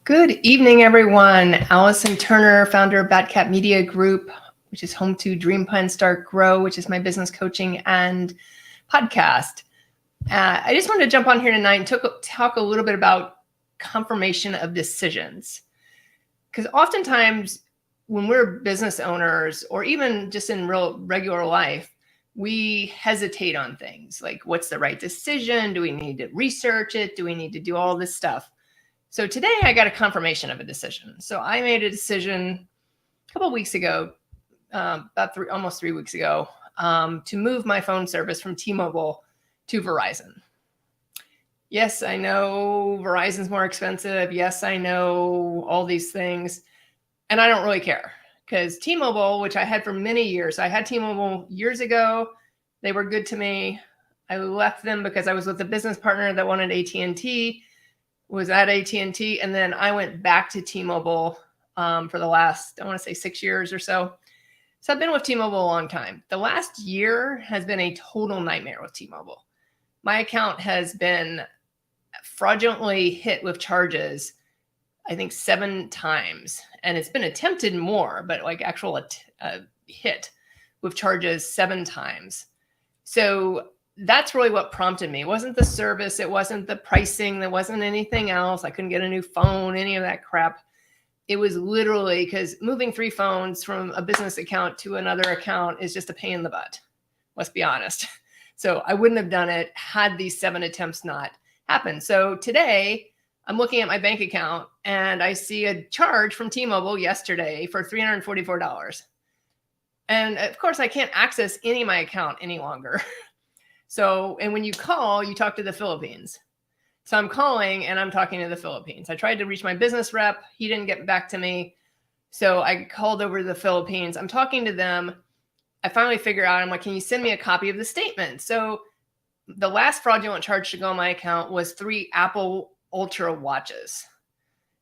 Good evening, everyone. Allison Turner, founder of Batcat Media Group, which is home to Dream Plan Start Grow, which is my business coaching and podcast. I just wanted to jump on here tonight and talk a little bit about confirmation of decisions. Because oftentimes when we're business owners or even just in real regular life, we hesitate on things like what's the right decision? Do we need to research it? Do we need to do all this stuff? So today I got a confirmation of a decision. So I made a decision a couple of weeks ago, almost 3 weeks ago, to move my phone service from T-Mobile to Verizon. Yes, I know Verizon's more expensive. Yes, I know all these things. And I don't really care because T-Mobile, which I had for many years, I had T-Mobile years ago. They were good to me. I left them because I was with a business partner that wanted AT&T, was at AT&T. And then I went back to T-Mobile for the last, I want to say 6 years or so. So I've been with T-Mobile a long time. The last year has been a total nightmare with T-Mobile. My account has been fraudulently hit with charges, I think 7 times. And it's been attempted more, but like actual hit with charges 7 times. So that's really what prompted me. It wasn't the service. It wasn't the pricing. There wasn't anything else. I couldn't get a new phone, any of that crap. It was literally because moving 3 phones from a business account to another account is just a pain in the butt. Let's be honest. So I wouldn't have done it had these 7 attempts not happened. So today I'm looking at my bank account and I see a charge from T-Mobile yesterday for $344. And of course I can't access any of my account any longer. So, and when you call, you talk to the Philippines. So I'm calling and I'm talking to the Philippines. I tried to reach my business rep. He didn't get back to me. So I called over to the Philippines. I'm talking to them. I finally figure out, I'm like, can you send me a copy of the statement? So the last fraudulent charge to go on my account was 3 Apple Ultra watches.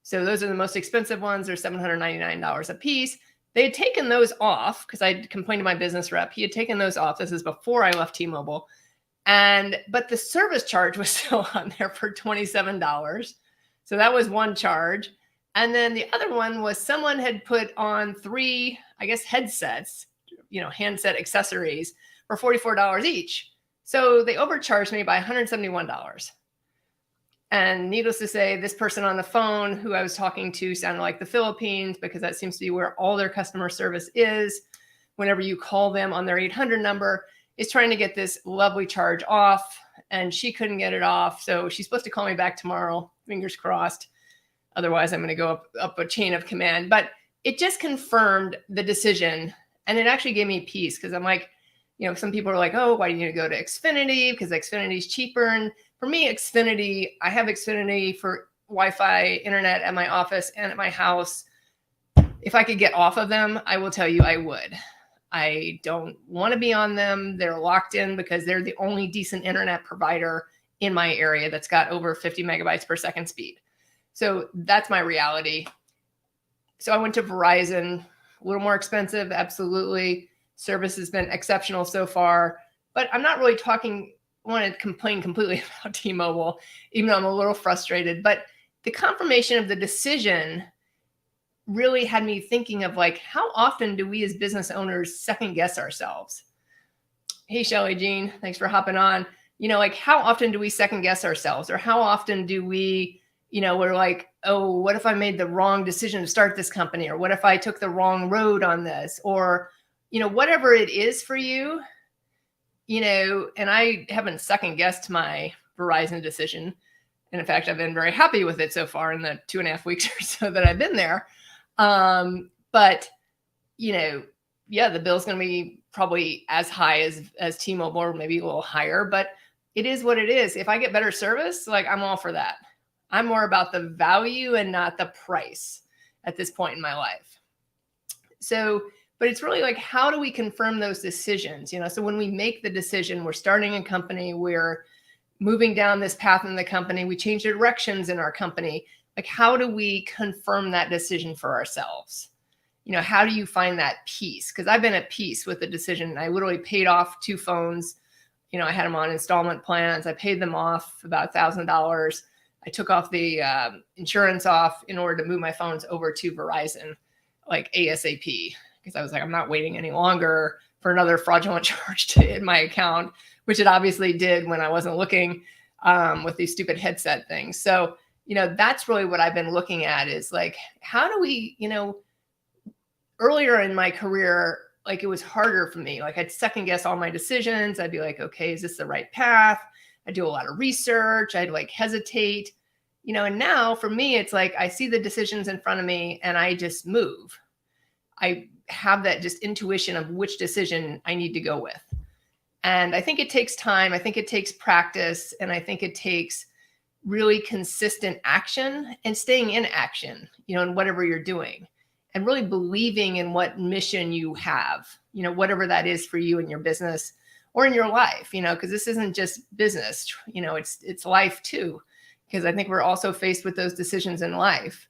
So those are the most expensive ones. They're $799 a piece. They had taken those off because I complained to my business rep. He had taken those off. This is before I left T-Mobile. But the service charge was still on there for $27. So that was one charge. And then the other one was someone had put on 3, I guess, headsets, handset accessories for $44 each. So they overcharged me by $171. And needless to say, this person on the phone who I was talking to sounded like the Philippines because that seems to be where all their customer service is. Whenever you call them on their 800 number, is trying to get this lovely charge off, and she couldn't get it off. So she's supposed to call me back tomorrow, fingers crossed. Otherwise, I'm going to go up a chain of command. But it just confirmed the decision, and it actually gave me peace because I'm like, some people are like, oh, why do you need to go to Xfinity? Because Xfinity is cheaper. And for me, Xfinity, I have Xfinity for Wi-Fi, internet at my office and at my house. If I could get off of them, I will tell you I would. I don't want to be on them. They're locked in because they're the only decent internet provider in my area that's got over 50 megabytes per second speed. So that's my reality. So I went to Verizon, a little more expensive, absolutely. Service has been exceptional so far, but I'm not really want to complain completely about T-Mobile, even though I'm a little frustrated. But the confirmation of the decision really had me thinking of like, how often do we as business owners second guess ourselves? Hey, Shelly Jean, thanks for hopping on. Like how often do we second guess ourselves, or how often do we, we're like, oh, what if I made the wrong decision to start this company? Or what if I took the wrong road on this? Or, whatever it is for you, and I haven't second guessed my Verizon decision. And in fact, I've been very happy with it so far in the 2.5 weeks or so that I've been there. But, the bill's going to be probably as high as T-Mobile, or maybe a little higher, but it is what it is. If I get better service, like I'm all for that. I'm more about the value and not the price at this point in my life. So, but it's really like, how do we confirm those decisions? So when we make the decision, we're starting a company, we're moving down this path in the company, we change directions in our company. Like, how do we confirm that decision for ourselves? How do you find that peace? Because I've been at peace with the decision. I literally paid off 2 phones. I had them on installment plans. I paid them off about $1,000. I took off the insurance off in order to move my phones over to Verizon, like ASAP, because I was like, I'm not waiting any longer for another fraudulent charge to hit my account, which it obviously did when I wasn't looking with these stupid headset things. So, that's really what I've been looking at is like, how do we, earlier in my career, like it was harder for me. Like I'd second guess all my decisions. I'd be like, okay, is this the right path? I do a lot of research. I'd like hesitate, and now for me, it's like, I see the decisions in front of me and I just move. I have that just intuition of which decision I need to go with. And I think it takes time. I think it takes practice. And I think it takes really consistent action and staying in action, in whatever you're doing, and really believing in what mission you have, whatever that is for you in your business or in your life, because this isn't just business, it's life too. Because I think we're also faced with those decisions in life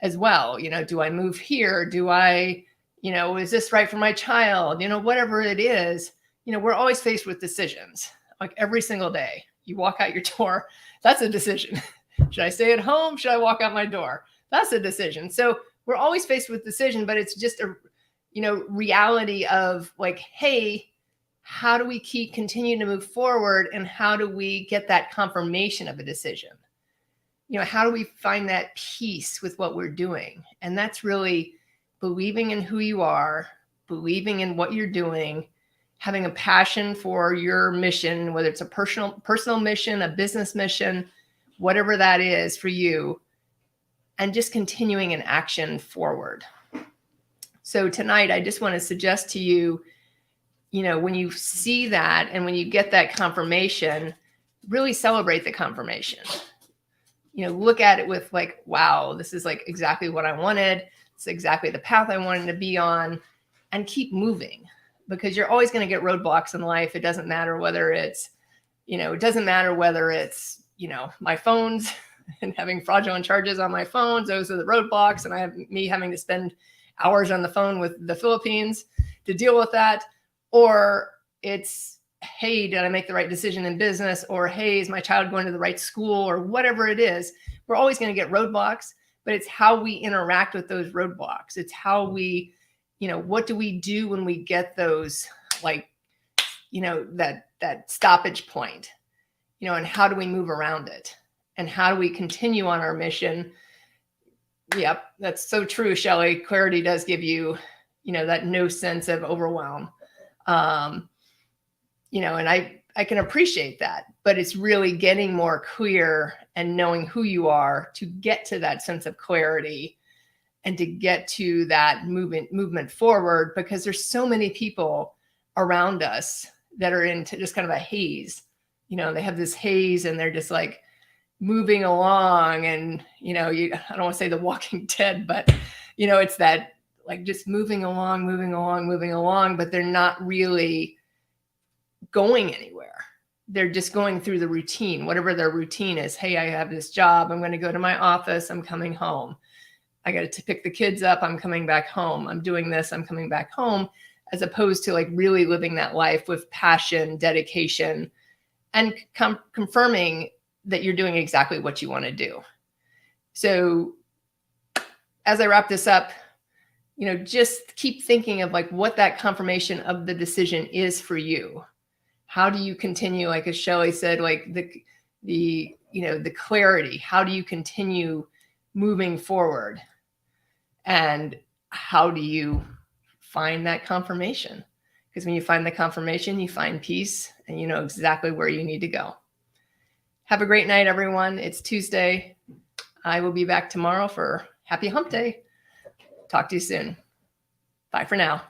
as well. Do I move here? Do I, is this right for my child? Whatever it is, we're always faced with decisions, like every single day. You walk out your door, that's a decision. Should I stay at home? Should I walk out my door? That's a decision. So we're always faced with decision, but it's just a, reality of like, hey, how do we continue to move forward? And how do we get that confirmation of a decision? How do we find that peace with what we're doing? And that's really believing in who you are, believing in what you're doing, having a passion for your mission, whether it's a personal mission, a business mission, whatever that is for you, and just continuing in action forward. So tonight, I just want to suggest to you, when you see that and when you get that confirmation, really celebrate the confirmation. Look at it with like, wow, this is like exactly what I wanted. It's exactly the path I wanted to be on, and keep moving, because you're always going to get roadblocks in life. It doesn't matter whether it's, my phones and having fraudulent charges on my phones. Those are the roadblocks. And I have me having to spend hours on the phone with the Philippines to deal with that. Or it's, hey, did I make the right decision in business? Or, hey, is my child going to the right school? Or whatever it is, we're always going to get roadblocks, but it's how we interact with those roadblocks. It's how we, what do we do when we get those, like, that stoppage point, and how do we move around it? And how do we continue on our mission? Yep, that's so true, Shelley. Clarity does give you, that no sense of overwhelm. And I can appreciate that, but it's really getting more clear and knowing who you are to get to that sense of clarity and to get to that movement forward, because there's so many people around us that are into just kind of a haze. They have this haze and they're just like moving along, and, I don't want to say the Walking Dead, but, it's that like just moving along, but they're not really going anywhere. They're just going through the routine, whatever their routine is. Hey, I have this job. I'm going to go to my office. I'm coming home. I got to pick the kids up. I'm coming back home. I'm doing this. I'm coming back home, as opposed to like really living that life with passion, dedication, and confirming that you're doing exactly what you want to do. So as I wrap this up, just keep thinking of like what that confirmation of the decision is for you. How do you continue, like as Shelley said, like the clarity, how do you continue moving forward? And how do you find that confirmation? Because when you find the confirmation, you find peace and you know exactly where you need to go. Have a great night, everyone. It's Tuesday. I will be back tomorrow for Happy Hump Day. Talk to you soon. Bye for now.